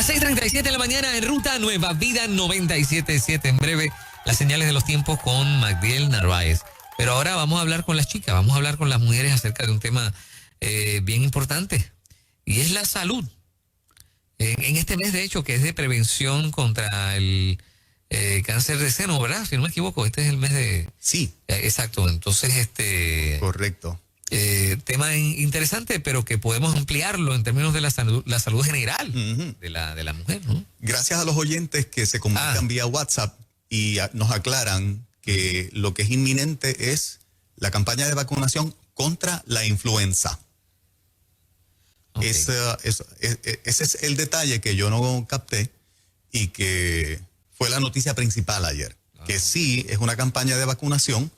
Las 6:37 de la mañana en Ruta Nueva Vida 97.7. En breve, las señales de los tiempos con Magdiel Narváez. Pero ahora vamos a hablar con las chicas, vamos a hablar con las mujeres acerca de un tema bien importante. Y es la salud. En este mes, de hecho, que es de prevención contra el cáncer de seno, ¿verdad? Si no me equivoco, este es el mes de... Sí. Exacto, entonces Correcto. Tema interesante, pero que podemos ampliarlo en términos de la salud general de la mujer, ¿no? Gracias a los oyentes que se comunican vía WhatsApp y nos aclaran que lo que es inminente es la campaña de vacunación contra la influenza. Okay. Ese es el detalle que yo no capté y que fue la noticia principal ayer. Que sí es una campaña de vacunación,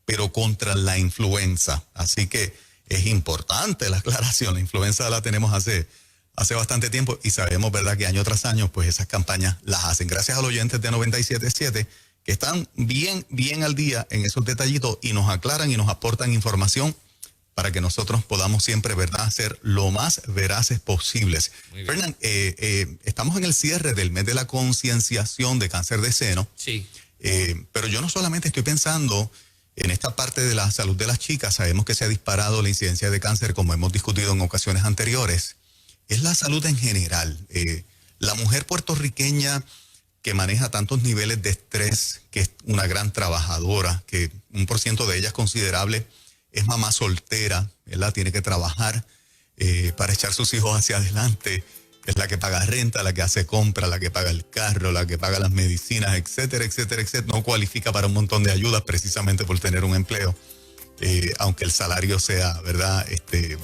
pero contra la influenza. Así que es importante la aclaración. La influenza la tenemos hace bastante tiempo y sabemos, ¿verdad?, que año tras año, pues esas campañas las hacen. Gracias a los oyentes de 97.7 que están bien al día en esos detallitos y nos aclaran y nos aportan información para que nosotros podamos siempre, ¿verdad?, ser lo más veraces posibles. Fernán, estamos en el cierre del mes de la concienciación de cáncer de seno. Sí. Pero yo no solamente estoy pensando en esta parte de la salud de las chicas. Sabemos que se ha disparado la incidencia de cáncer, como hemos discutido en ocasiones anteriores. Es la salud en general. La mujer puertorriqueña que maneja tantos niveles de estrés, que es una gran trabajadora, que 1% de ella es considerable, es mamá soltera, ¿verdad? Tiene que trabajar para echar sus hijos hacia adelante. Es la que paga renta, la que hace compra, la que paga el carro, la que paga las medicinas, etcétera, etcétera, etcétera. No cualifica para un montón de ayudas precisamente por tener un empleo, aunque el salario sea, ¿verdad?,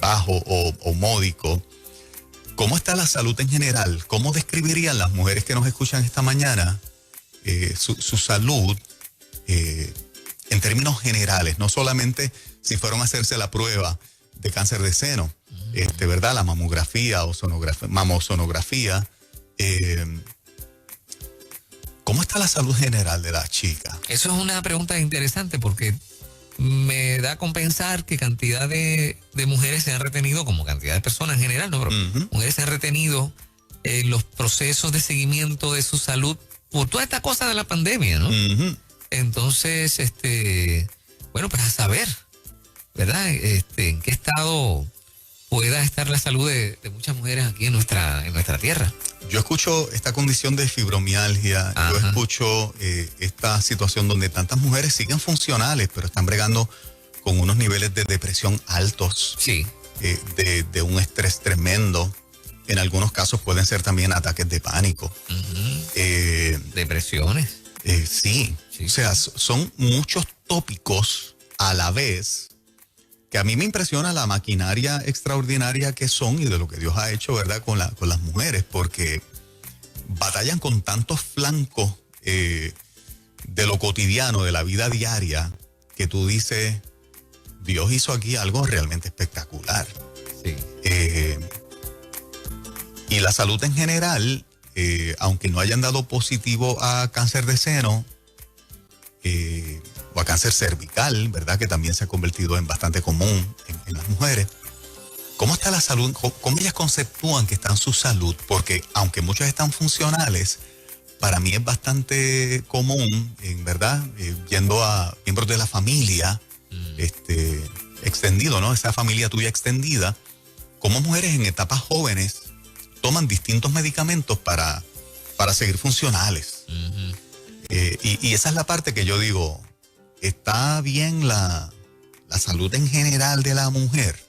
bajo o módico. ¿Cómo está la salud en general? ¿Cómo describirían las mujeres que nos escuchan esta mañana su salud en términos generales? No solamente si fueron a hacerse la prueba de cáncer de seno, ¿verdad? La mamografía o mamosonografía. ¿Cómo está la salud general de la chica? Eso es una pregunta interesante porque me da a compensar que cantidad de mujeres se han retenido, como cantidad de personas en general, ¿no? Pero mujeres se han retenido en los procesos de seguimiento de su salud por toda esta cosa de la pandemia, ¿no? Entonces, bueno, pues a saber, ¿verdad? En qué estado pueda estar la salud de muchas mujeres aquí en nuestra tierra. Yo escucho esta condición de fibromialgia. Ajá. Yo escucho esta situación donde tantas mujeres siguen funcionales, pero están bregando con unos niveles de depresión altos, sí, de un estrés tremendo. En algunos casos pueden ser también ataques de pánico. Depresiones. Sí, o sea, son muchos tópicos a la vez, que a mí me impresiona la maquinaria extraordinaria que son y de lo que Dios ha hecho, ¿verdad?, con las mujeres, porque batallan con tantos flancos de lo cotidiano, de la vida diaria, que tú dices, Dios hizo aquí algo realmente espectacular. Sí. Y la salud en general, aunque no hayan dado positivo a cáncer de seno, o a cáncer cervical, ¿verdad?, que también se ha convertido en bastante común en las mujeres. ¿Cómo está la salud? ¿Cómo ellas conceptúan que está en su salud? Porque aunque muchas están funcionales, para mí es bastante común, en verdad, yendo a miembros de la familia, extendido, ¿no? Esa familia tuya extendida, como mujeres en etapas jóvenes toman distintos medicamentos para seguir funcionales. Y esa es la parte que yo digo, ¿está bien la salud en general de la mujer?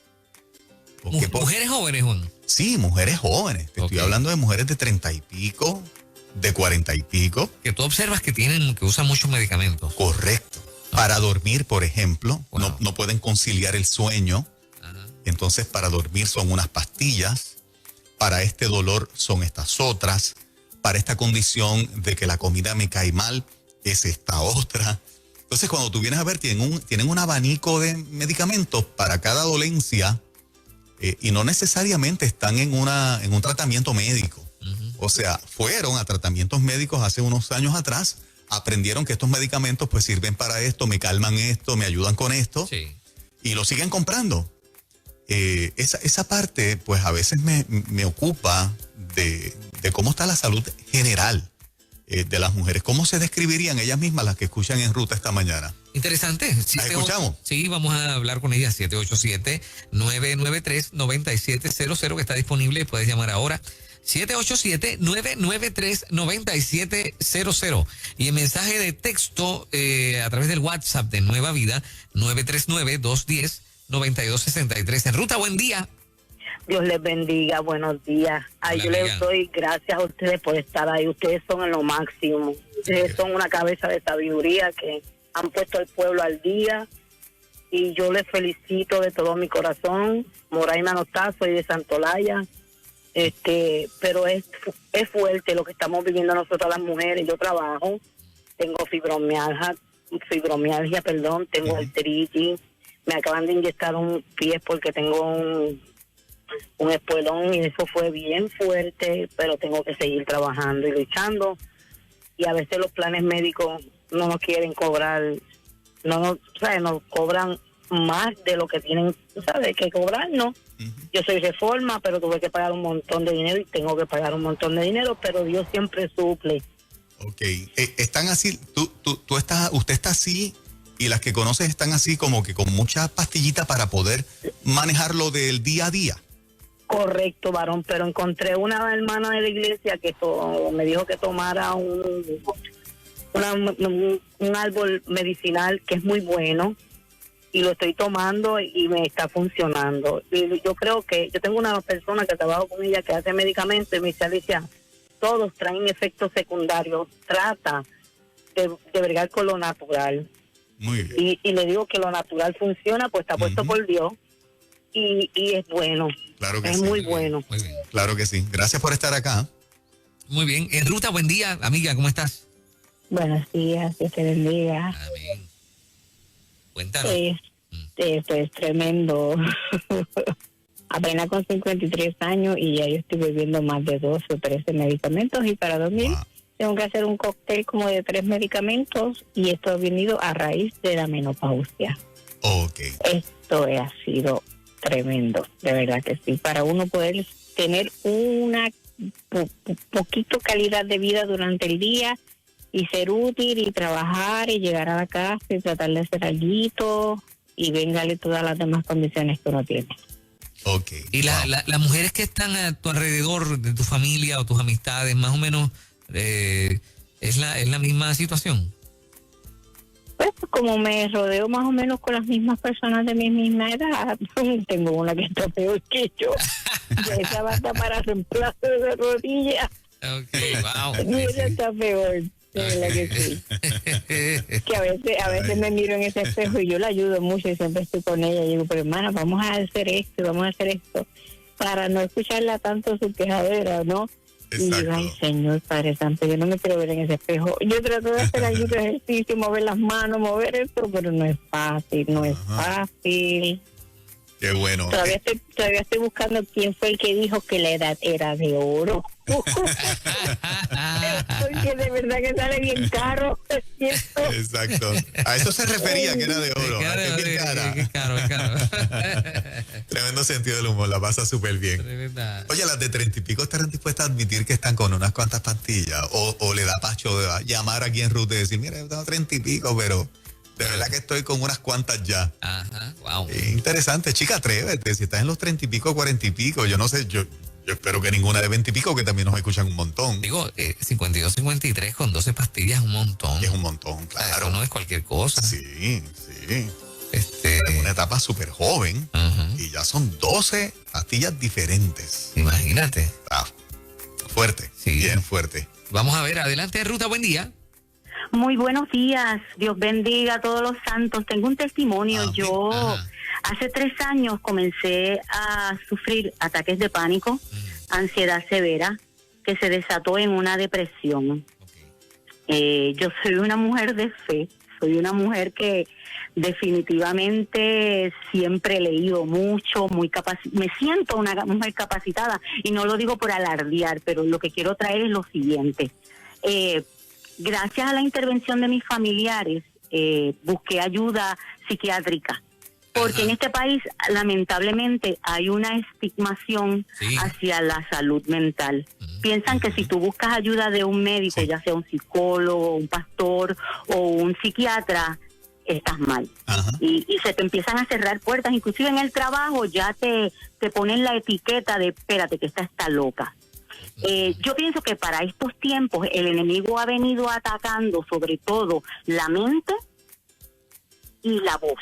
¿Mujeres jóvenes, Juan? Sí, mujeres jóvenes. Te estoy hablando de mujeres de 30 y pico, de 40 y pico. Que tú observas que usan muchos medicamentos. Correcto. Para dormir, por ejemplo, no pueden conciliar el sueño. Ajá. Entonces, para dormir son unas pastillas. Para este dolor son estas otras. Para esta condición de que la comida me cae mal, es esta otra. Entonces, cuando tú vienes a ver, tienen un abanico de medicamentos para cada dolencia y no necesariamente están en un tratamiento médico. O sea, fueron a tratamientos médicos hace unos años atrás, aprendieron que estos medicamentos pues sirven para esto, me calman esto, me ayudan con esto, sí, y lo siguen comprando. Esa parte, pues a veces me ocupa de de cómo está la salud general de las mujeres. ¿Cómo se describirían ellas mismas las que escuchan En Ruta esta mañana? Interesante. ¿Las escuchamos? Sí, vamos a hablar con ella. 787-993-9700, que está disponible. Puedes llamar ahora. 787-993-9700. Y el mensaje de texto a través del WhatsApp de Nueva Vida, 939-210-9263. En Ruta, buen día. Dios les bendiga, buenos días. Ay, yo les doy gracias a ustedes por estar ahí. Ustedes son en lo máximo. Ustedes son una cabeza de sabiduría que han puesto al pueblo al día. Y yo les felicito de todo mi corazón. Moraima no está, soy de Santolaya. Pero es fuerte lo que estamos viviendo nosotras las mujeres. Yo trabajo, tengo fibromialgia, tengo artritis. Me acaban de inyectar un pie porque tengo un espuelón y eso fue bien fuerte, pero tengo que seguir trabajando y luchando. Y a veces los planes médicos no nos quieren cobrar, nos cobran más de lo que tienen, ¿sabes?, que cobrarnos. Yo soy Reforma, pero tuve que pagar un montón de dinero y tengo que pagar un montón de dinero, pero Dios siempre suple. Ok, están así, usted está así, y las que conoces están así como que con muchas pastillitas para poder manejarlo del día a día. Correcto, varón, pero encontré una hermana de la iglesia que me dijo que tomara un árbol medicinal que es muy bueno y lo estoy tomando y me está funcionando. Y yo creo que yo tengo una persona que trabajo con ella que hace medicamentos y me dice, Alicia, todos traen efectos secundarios, trata de bregar con lo natural. Muy bien. Y le digo que lo natural funciona, pues está puesto por Dios. Y es bueno. Claro que es sí. muy bueno. Muy bien. Claro que sí. Gracias por estar acá. Muy bien. En Ruta, buen día, amiga, ¿cómo estás? Buenos días, Dios te bendiga. Amén. Cuéntanos. Esto es tremendo. Apenas con 53 años y ya yo estoy bebiendo más de 12 o 13 medicamentos y para dormir tengo que hacer un cóctel como de 3 medicamentos y esto ha venido a raíz de la menopausia. Ok. Esto ha sido tremendo, de verdad que sí. Para uno poder tener una poquito calidad de vida durante el día y ser útil y trabajar y llegar a la casa y tratar de hacer algo y véngale todas las demás condiciones que uno tiene. Ok. Y las mujeres que están a tu alrededor, de tu familia o tus amistades, más o menos, ¿es la misma situación? Pues como me rodeo más o menos con las mismas personas de mi misma edad, tengo una que está peor que yo. Esa basta para reemplazo de rodillas. Ok, wow. Y ella está peor, de verdad que sí. Que a veces me miro en ese espejo y yo la ayudo mucho y siempre estoy con ella y digo, pero hermana, vamos a hacer esto, para no escucharla tanto su quejadera, ¿no? Exacto. Y digo, ay, Señor Padre Santo, yo no me quiero ver en ese espejo. Yo trato de hacer algún ejercicio, mover las manos, mover esto, pero no es fácil, no es fácil. Qué bueno. Todavía estoy buscando quién fue el que dijo que la edad era de oro. Porque de verdad que sale bien caro. Exacto. A eso se refería, que era de oro. Qué caro. Tremendo sentido del humor, la pasa súper bien. Tremenda. Oye, las de 30 y pico estarán dispuestas a admitir que están con unas cuantas pastillas o le da pacho de llamar aquí en Ruta y decir, mira, yo tengo 30 y pico, pero de verdad que estoy con unas cuantas ya. Ajá, wow. Interesante, chica, atrévete. Si estás en los 30 y pico, 40 y pico, yo no sé, yo espero que ninguna de 20 y pico, que también nos escuchan un montón. Digo, 52, 53 con 12 pastillas es un montón. Es un montón, claro. Eso no es cualquier cosa. Sí. Es una etapa súper joven y ya son 12 pastillas diferentes. Imagínate. Fuerte, Sí. bien fuerte. Vamos a ver, adelante, Ruta, buen día. Muy buenos días, Dios bendiga a todos los santos. Tengo un testimonio. Amén. Yo hace 3 años comencé a sufrir ataques de pánico, ansiedad severa, que se desató en una depresión. Yo soy una mujer de fe, soy una mujer que definitivamente siempre he leído mucho, me siento una mujer capacitada y no lo digo por alardear, pero lo que quiero traer es lo siguiente. Gracias a la intervención de mis familiares, busqué ayuda psiquiátrica, porque en este país lamentablemente hay una estigmación hacia la salud mental. piensan que si tú buscas ayuda de un médico, ya sea un psicólogo, un pastor o un psiquiatra, estás mal. Y se te empiezan a cerrar puertas, inclusive en el trabajo ya te ponen la etiqueta de espérate que esta está loca. Yo pienso que para estos tiempos el enemigo ha venido atacando sobre todo la mente y la voz.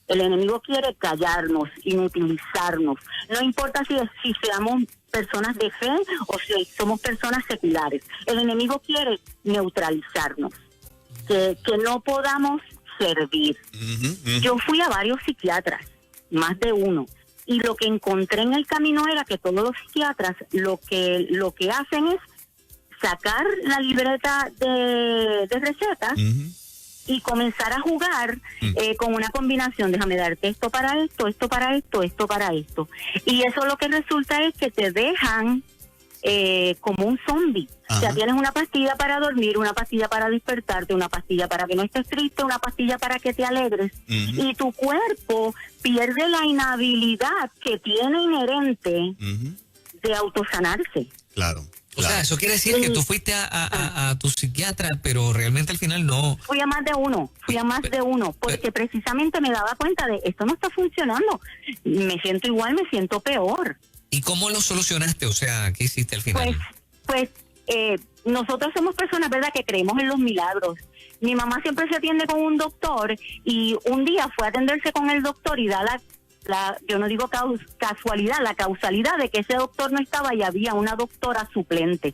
El enemigo quiere callarnos, inutilizarnos. No importa si seamos personas de fe o si somos personas seculares. El enemigo quiere neutralizarnos, que no podamos servir. Yo fui a varios psiquiatras, más de uno, y lo que encontré en el camino era que todos los psiquiatras lo que hacen es sacar la libreta de recetas y comenzar a jugar con una combinación, déjame darte esto para esto, esto para esto, esto para esto. Y eso lo que resulta es que te dejan como un zombie. O sea, tienes una pastilla para dormir, una pastilla para despertarte, una pastilla para que no estés triste, una pastilla para que te alegres. Y tu cuerpo pierde la inhabilidad que tiene inherente de autosanarse. Claro. O sea, eso quiere decir que tú fuiste a tu psiquiatra, pero realmente al final no. Fui a más de uno, porque precisamente me daba cuenta de esto no está funcionando. Me siento igual, me siento peor. ¿Y cómo lo solucionaste? O sea, ¿qué hiciste al final? Pues nosotros somos personas, ¿verdad?, que creemos en los milagros. Mi mamá siempre se atiende con un doctor y un día fue a atenderse con el doctor y da yo no digo casualidad, la causalidad de que ese doctor no estaba y había una doctora suplente.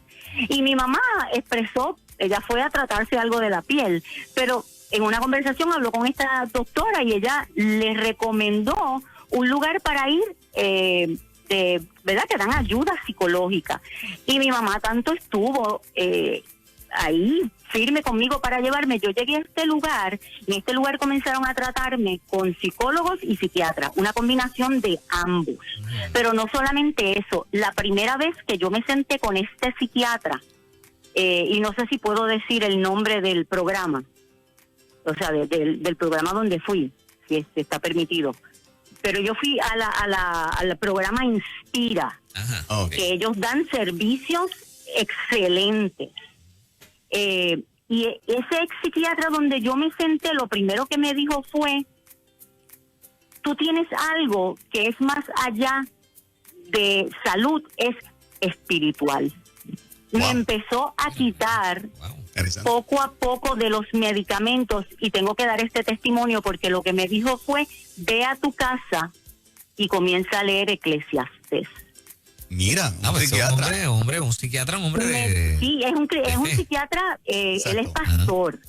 Y mi mamá expresó, ella fue a tratarse algo de la piel, pero en una conversación habló con esta doctora y ella le recomendó un lugar para ir, ¿verdad?, que dan ayuda psicológica. Y mi mamá tanto estuvo ahí firme conmigo para llevarme. Yo llegué a este lugar y en este lugar comenzaron a tratarme con psicólogos y psiquiatras, una combinación de ambos. Pero no solamente eso, la primera vez que yo me senté con este psiquiatra, y no sé si puedo decir el nombre del programa, o sea, del programa donde fui, si está permitido, pero yo fui al programa Inspira, que ellos dan servicios excelentes. Y ese ex psiquiatra donde yo me senté, lo primero que me dijo fue: tú tienes algo que es más allá de salud, es espiritual. Me empezó a quitar poco a poco de los medicamentos, y tengo que dar este testimonio porque lo que me dijo fue: ve a tu casa y comienza a leer Eclesiastés. Mira, un psiquiatra. Un hombre Sí, es un psiquiatra, él es pastor.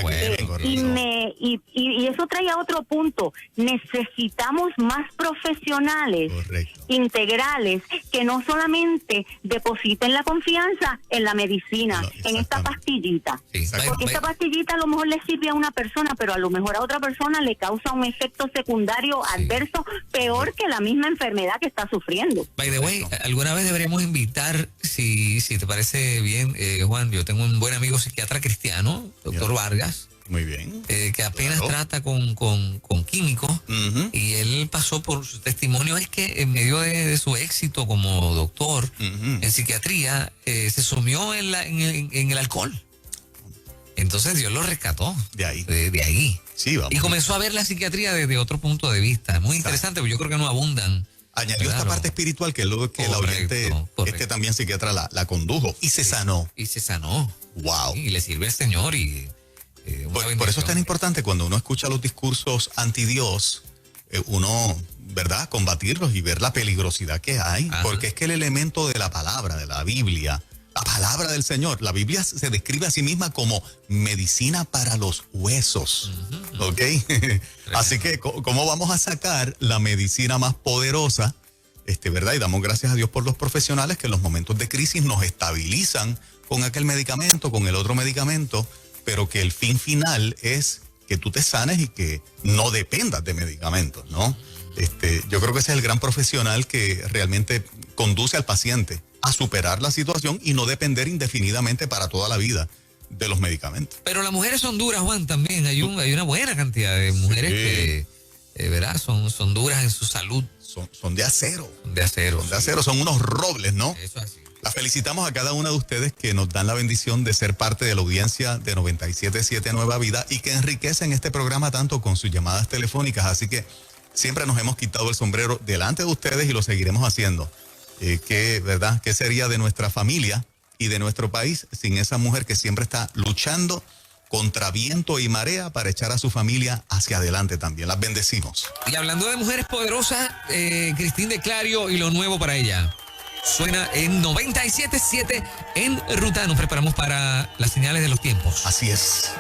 Bueno. Y eso trae a otro punto. Necesitamos más profesionales integrales que no solamente depositen la confianza en la medicina, en esta pastillita. Porque esta pastillita a lo mejor le sirve a una persona, pero a lo mejor a otra persona le causa un efecto secundario adverso peor que la misma enfermedad que está sufriendo. By the way, alguna vez deberíamos invitar, si te parece bien, Juan, yo tengo un buen amigo psiquiatra cristiano, doctor Vargas. Muy bien. Que apenas trata con químicos, y él pasó por su testimonio, es que en medio de su éxito como doctor en psiquiatría, se sumió en el alcohol. Entonces Dios lo rescató de ahí. Sí, vamos. Y comenzó a ver la psiquiatría desde otro punto de vista. Muy interesante, porque yo creo que no abundan. Añadió esta parte espiritual que es lo que la oyente, también psiquiatra la condujo y se sanó. Y se sanó. Wow. Y le sirve al Señor y... Por eso es tan importante cuando uno escucha los discursos anti Dios, uno, ¿verdad?, combatirlos y ver la peligrosidad que hay. Porque es que el elemento de la palabra, de la Biblia, la palabra del Señor, la Biblia se describe a sí misma como medicina para los huesos. ¿Ok? Así que, ¿cómo vamos a sacar la medicina más poderosa? ¿Verdad? Y damos gracias a Dios por los profesionales que en los momentos de crisis nos estabilizan con aquel medicamento, con el otro medicamento, pero que el fin final es que tú te sanes y que no dependas de medicamentos, ¿no? Yo creo que ese es el gran profesional que realmente conduce al paciente a superar la situación y no depender indefinidamente para toda la vida de los medicamentos. Pero las mujeres son duras, Juan, también. Hay una buena cantidad de mujeres que, ¿verdad?, son duras en su salud. Son de acero. Son de acero. Son de acero, son unos robles, ¿no? Eso así. La felicitamos a cada una de ustedes que nos dan la bendición de ser parte de la audiencia de 97.7 Nueva Vida y que enriquecen este programa tanto con sus llamadas telefónicas. Así que siempre nos hemos quitado el sombrero delante de ustedes y lo seguiremos haciendo. ¿Verdad? ¿Qué sería de nuestra familia y de nuestro país sin esa mujer que siempre está luchando contra viento y marea para echar a su familia hacia adelante también? Las bendecimos. Y hablando de mujeres poderosas, Cristín de Clario y lo nuevo para ella. Suena en 97.7 en Ruta. Nos preparamos para las señales de los tiempos. Así es.